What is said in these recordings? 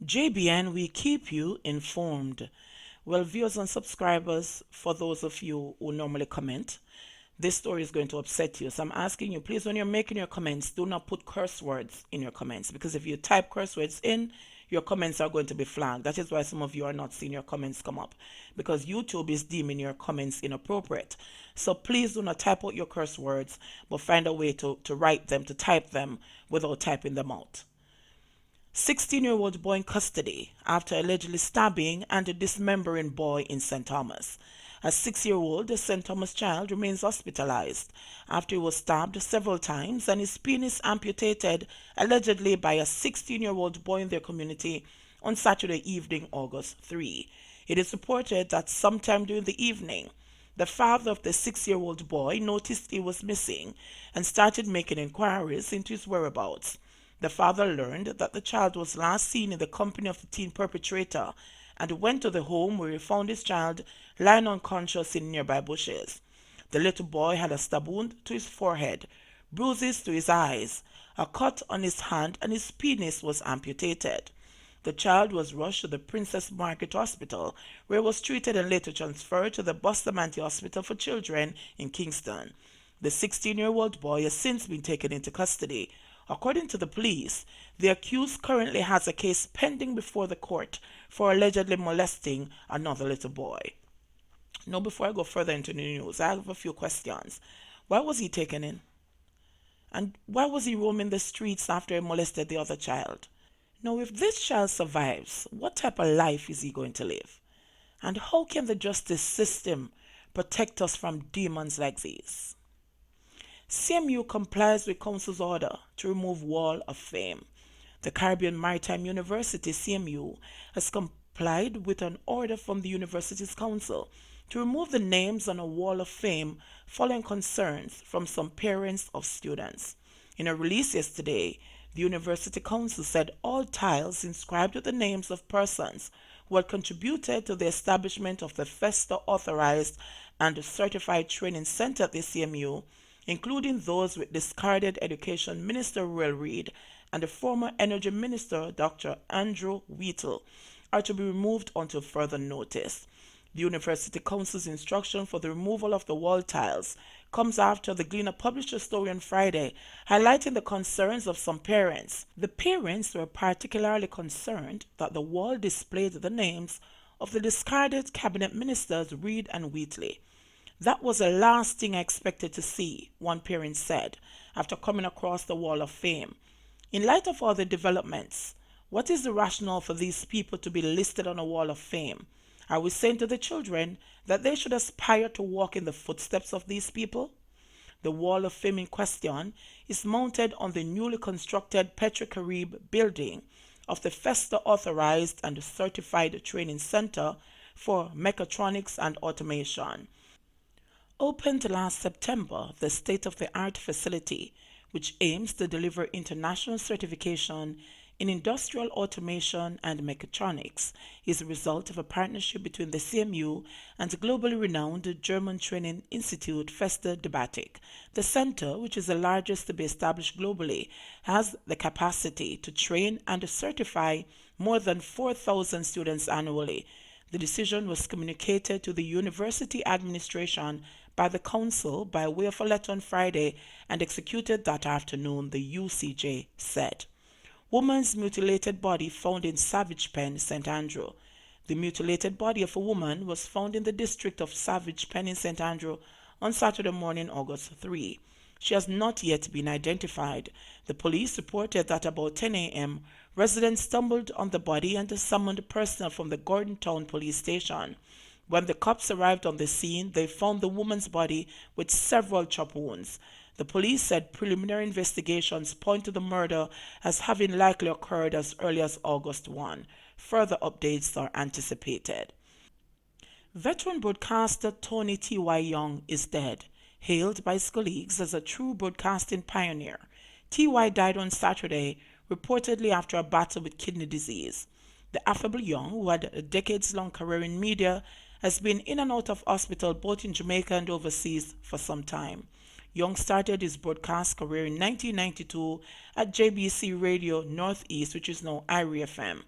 JBN, we keep you informed. Well, viewers and subscribers, for those of you who normally comment, this story is going to upset you. So I'm asking you, please, when you're making your comments, do not put curse words in your comments, because if you type curse words in, your comments are going to be flagged. That is why some of you are not seeing your comments come up, because YouTube is deeming your comments inappropriate. So please do not type out your curse words, but find a way to write them, to type them without typing them out. 16-year-old boy in custody after allegedly stabbing and dismembering boy in St. Thomas. A 6-year-old St. Thomas child remains hospitalized after he was stabbed several times and his penis amputated allegedly by a 16-year-old boy in their community on Saturday evening, August 3. It is reported that sometime during the evening, the father of the 6-year-old boy noticed he was missing and started making inquiries into his whereabouts. The father learned that the child was last seen in the company of the teen perpetrator and went to the home where he found his child lying unconscious in nearby bushes. The little boy had a stab wound to his forehead, bruises to his eyes, a cut on his hand, and his penis was amputated. The child was rushed to the Princess Margaret Hospital, where he was treated and later transferred to the Bustamante Hospital for Children in Kingston. The 16-year-old boy has since been taken into custody. According to the police, the accused currently has a case pending before the court for allegedly molesting another little boy. Now, before I go further into the news, I have a few questions. Why was he taken in? And why was he roaming the streets after he molested the other child? Now, if this child survives, what type of life is he going to live? And how can the justice system protect us from demons like these? CMU complies with Council's order to remove Wall of Fame. The Caribbean Maritime University, CMU, has complied with an order from the University's Council to remove the names on a Wall of Fame following concerns from some parents of students. In a release yesterday, the University Council said all tiles inscribed with the names of persons who had contributed to the establishment of the FESTA authorized and certified training center at the CMU, including those with discarded Education Minister Ruel Reid and the former Energy Minister Dr. Andrew Wheatle, are to be removed until further notice. The University Council's instruction for the removal of the wall tiles comes after the Gleaner published a story on Friday highlighting the concerns of some parents. The parents were particularly concerned that the wall displayed the names of the discarded cabinet ministers Reid and Wheatley. That was the last thing I expected to see, one parent said, after coming across the Wall of Fame. In light of all the developments, what is the rationale for these people to be listed on a Wall of Fame? Are we saying to the children that they should aspire to walk in the footsteps of these people? The Wall of Fame in question is mounted on the newly constructed Petrocarib building of the FESTA authorized and certified training center for mechatronics and automation. Opened last September, the state-of-the-art facility, which aims to deliver international certification in industrial automation and mechatronics, is a result of a partnership between the CMU and the globally renowned German training institute Feste Debatic. The center, which is the largest to be established globally, has the capacity to train and certify more than 4,000 students annually. The decision was communicated to the university administration by the council by way of a letter on Friday and executed that afternoon, the UCJ said. Woman's mutilated body found in Savage Pen, St. Andrew. The mutilated body of a woman was found in the district of Savage Pen in St. Andrew on Saturday morning, August 3. She has not yet been identified. The police reported that about 10 a.m., residents stumbled on the body and summoned personnel from the Gordon Town police station. When the cops arrived on the scene, they found the woman's body with several chop wounds. The police said preliminary investigations point to the murder as having likely occurred as early as August 1. Further updates are anticipated. Veteran broadcaster Tony T.Y. Young is dead, hailed by his colleagues as a true broadcasting pioneer. T.Y. died on Saturday, reportedly after a battle with kidney disease. The affable Young, who had a decades-long career in media, has been in and out of hospital both in Jamaica and overseas for some time. Young started his broadcast career in 1992 at JBC Radio Northeast, which is now IRI FM.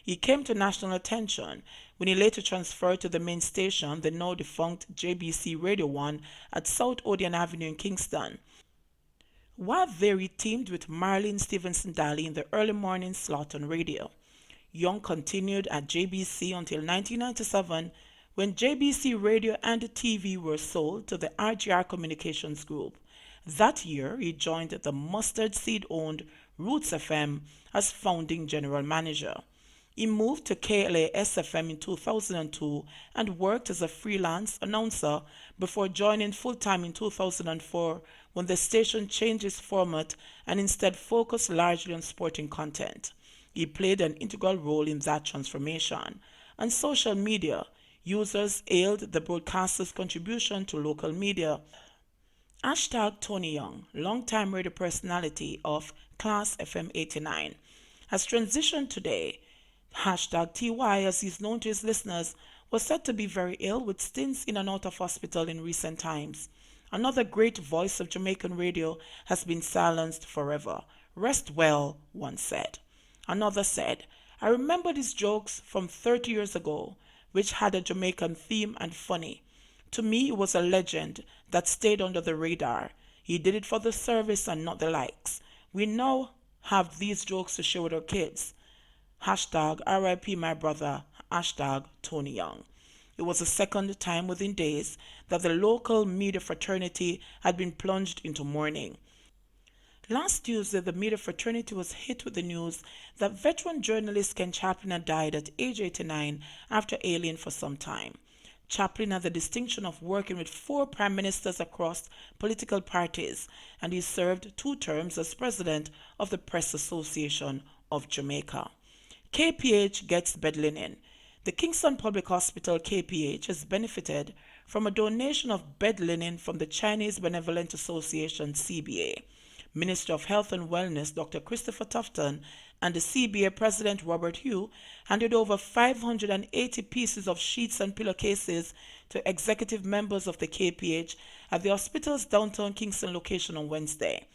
He came to national attention when he later transferred to the main station, the now defunct JBC Radio 1 at South Odeon Avenue in Kingston. While there he teamed with Marlene Stevenson Daly in the early morning slot on radio. Young continued at JBC until 1997 when JBC Radio and TV were sold to the RGR Communications Group. That year, he joined the Mustard Seed-owned Roots FM as founding general manager. He moved to KLAS FM in 2002 and worked as a freelance announcer before joining full-time in 2004 when the station changed its format and instead focused largely on sporting content. He played an integral role in that transformation. On social media, users hailed the broadcaster's contribution to local media. Hashtag Tony Young, longtime radio personality of Class FM 89, has transitioned today. Hashtag TY, as he's known to his listeners, was said to be very ill with stints in and out of hospital in recent times. Another great voice of Jamaican radio has been silenced forever. Rest well, one said. Another said, I remember these jokes from 30 years ago, which had a Jamaican theme and funny. To me, he was a legend that stayed under the radar. He did it for the service and not the likes. We now have these jokes to share with our kids. Hashtag RIP my brother. Hashtag Tony Young. It was the second time within days that the local media fraternity had been plunged into mourning. Last Tuesday, the media fraternity was hit with the news that veteran journalist Ken Chaplin had died at age 89 after ailing for some time. Chaplin had the distinction of working with 4 prime ministers across political parties, and he served 2 terms as president of the Press Association of Jamaica. KPH gets bed linen. The Kingston Public Hospital KPH has benefited from a donation of bed linen from the Chinese Benevolent Association CBA. Minister of Health and Wellness Dr. Christopher Tufton and the CBA President Robert Hugh handed over 580 pieces of sheets and pillowcases to executive members of the KPH at the hospital's downtown Kingston location on Wednesday.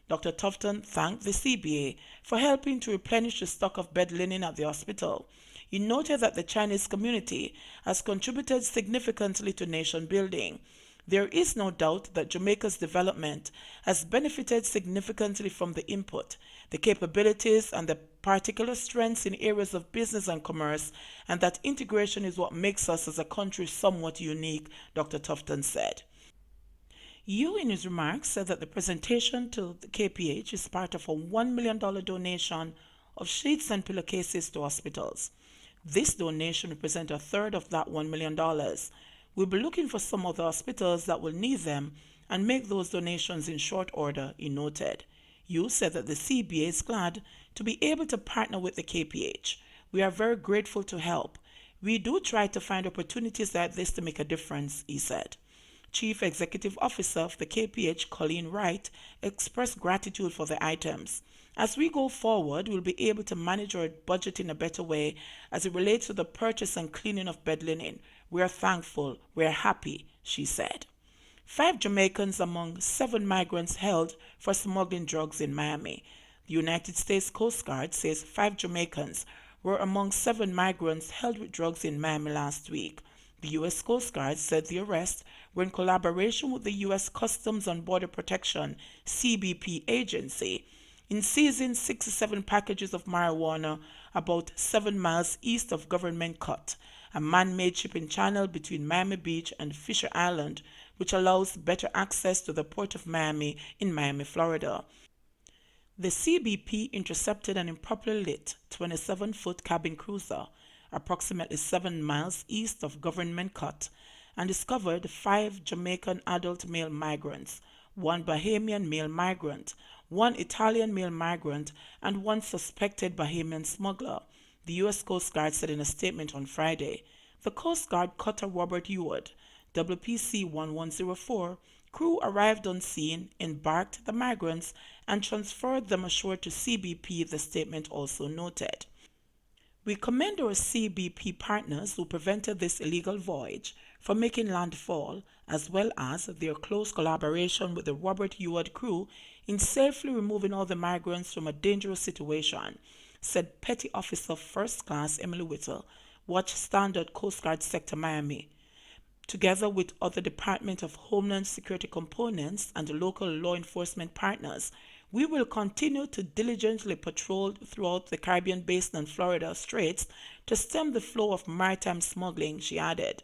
Dr. Tufton thanked the CBA for helping to replenish the stock of bed linen at the hospital. He noted that the Chinese community has contributed significantly to nation building. There is no doubt that Jamaica's development has benefited significantly from the input, the capabilities, and the particular strengths in areas of business and commerce, and that integration is what makes us as a country somewhat unique, Dr. Tufton said. Yu, in his remarks, said that the presentation to the KPH is part of a $1 million donation of sheets and pillowcases to hospitals. This donation represents a third of that $1 million. We'll be looking for some of the hospitals that will need them and make those donations in short order, he noted. Yu said that the CBA is glad to be able to partner with the KPH. We are very grateful to help. We do try to find opportunities like this to make a difference, he said. Chief Executive Officer of the KPH, Colleen Wright, expressed gratitude for the items. As we go forward, we'll be able to manage our budget in a better way as it relates to the purchase and cleaning of bed linen. We are thankful, we are happy, she said. 5 Jamaicans among 7 migrants held for smuggling drugs in Miami. The United States Coast Guard says 5 Jamaicans were among 7 migrants held with drugs in Miami last week. The U.S. Coast Guard said the arrests were in collaboration with the U.S. Customs and Border Protection (CBP) agency in seizing 67 packages of marijuana about 7 miles east of Government Cut, a man-made shipping channel between Miami Beach and Fisher Island, which allows better access to the Port of Miami in Miami, Florida. The CBP intercepted an improperly lit 27-foot cabin cruiser approximately 7 miles east of Government Cut and discovered 5 Jamaican adult male migrants, 1 Bahamian male migrant, 1 Italian male migrant, and 1 suspected Bahamian smuggler, the U.S. Coast Guard said in a statement on Friday. The Coast Guard cutter Robert Eward, WPC 1104, crew arrived on scene, embarked the migrants, and transferred them ashore to CBP, the statement also noted. We commend our CBP partners who prevented this illegal voyage from making landfall, as well as their close collaboration with the Robert Eward crew in safely removing all the migrants from a dangerous situation, said Petty Officer First Class Emily Whittle, Watch Standard Coast Guard Sector Miami. Together with other Department of Homeland Security components and local law enforcement partners, we will continue to diligently patrol throughout the Caribbean Basin and Florida Straits to stem the flow of maritime smuggling, she added.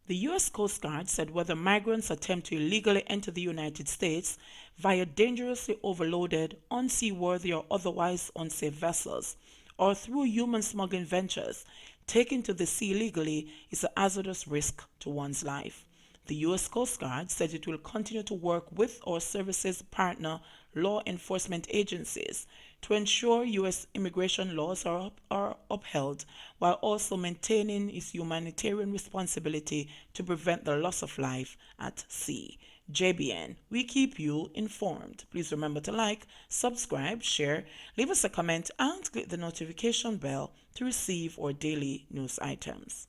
The U.S. Coast Guard said whether migrants attempt to illegally enter the United States via dangerously overloaded, unseaworthy, or otherwise unsafe vessels, or through human smuggling ventures, taken to the sea illegally is a hazardous risk to one's life. The U.S. Coast Guard said it will continue to work with our services partner law enforcement agencies to ensure U.S. immigration laws are upheld while also maintaining its humanitarian responsibility to prevent the loss of life at sea. JBN, we keep you informed. Please remember to like, subscribe, share, leave us a comment, and click the notification bell to receive our daily news items.